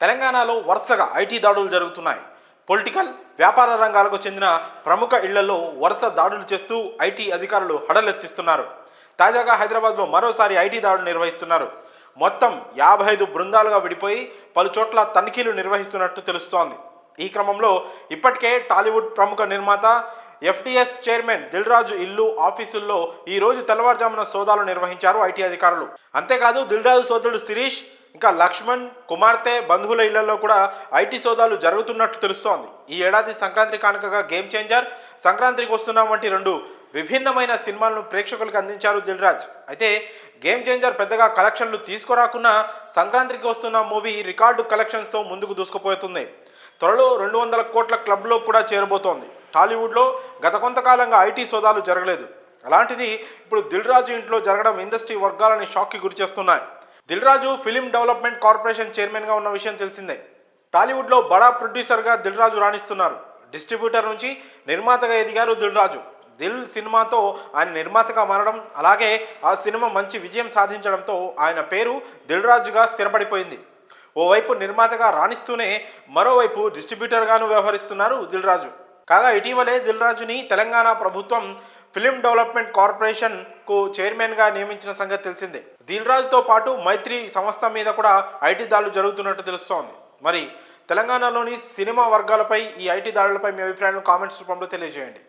తెలంగాణలో వరుసగా ఐటీ దాడులు జరుగుతున్నాయి. పొలిటికల్, వ్యాపార రంగాలకు చెందిన ప్రముఖ ఇళ్లలో వరుస దాడులు చేస్తూ ఐటీ అధికారులు హడలెత్తిస్తున్నారు. తాజాగా హైదరాబాద్లో మరోసారి ఐటీ దాడులు నిర్వహిస్తున్నారు. మొత్తం 55 బృందాలుగా విడిపోయి పలు చోట్ల తనిఖీలు నిర్వహిస్తున్నట్టు తెలుస్తోంది. ఈ క్రమంలో ఇప్పటికే టాలీవుడ్ ప్రముఖ నిర్మాత ఎఫ్డిఎస్ చైర్మన్ దిల్ రాజు ఇల్లు, ఆఫీసుల్లో ఈ రోజు తెల్లవారుజామున సోదాలు నిర్వహించారు ఐటీ అధికారులు. అంతేకాదు దిల్ రాజు సోదరుడు శిరీష్, ఇంకా లక్ష్మణ్, కుమార్తె, బంధువుల ఇళ్లలో కూడా ఐటీ సోదాలు జరుగుతున్నట్లు తెలుస్తోంది. ఈ ఏడాది సంక్రాంతి కానుకగా గేమ్ చేంజర్, సంక్రాంతికి వస్తున్నాం వంటి 2 విభిన్నమైన సినిమాలను ప్రేక్షకులకు అందించారు దిల్ రాజు. అయితే గేమ్ చేంజర్ పెద్దగా కలెక్షన్లు తీసుకురాకున్నా సంక్రాంతికి వస్తున్న మూవీ రికార్డు కలెక్షన్స్తో ముందుకు దూసుకుపోతుంది. త్వరలో 200 కోట్ల క్లబ్లో కూడా చేరబోతోంది. టాలీవుడ్లో గత కొంతకాలంగా ఐటీ సోదాలు జరగలేదు. అలాంటిది ఇప్పుడు దిల్ రాజు ఇంట్లో జరగడం ఇండస్ట్రీ వర్గాలని షాక్కి గురిచేస్తున్నాయి. Dil Raju film development corporation చైర్మన్గా ఉన్న విషయం తెలిసిందే. టాలీవుడ్లో బడా ప్రొడ్యూసర్గా దిల్ రాజు రాణిస్తున్నారు. డిస్ట్రిబ్యూటర్ నుంచి నిర్మాతగా ఎదిగారు దిల్ రాజు. దిల్ సినిమాతో ఆయన నిర్మాతగా మారడం, అలాగే ఆ సినిమా మంచి విజయం సాధించడంతో ఆయన పేరు దిల్ రాజుగా స్థిరపడిపోయింది. ఓవైపు నిర్మాతగా రాణిస్తూనే మరోవైపు డిస్ట్రిబ్యూటర్గాను వ్యవహరిస్తున్నారు దిల్ రాజు. కాగా ఇటీవలే దిల్ రాజుని తెలంగాణ ప్రభుత్వం ఫిలిం డెవలప్మెంట్ కార్పొరేషన్కు చైర్మన్గా నియమించిన సంగతి తెలిసిందే. దిల్ రాజుతో పాటు మైత్రి సంస్థ మీద కూడా ఐటీ దాడులు జరుగుతున్నట్టు తెలుస్తోంది. మరి తెలంగాణలోని సినిమా వర్గాలపై ఈ ఐటీ దాడులపై మీ అభిప్రాయాలను కామెంట్స్ రూపంలో తెలియజేయండి.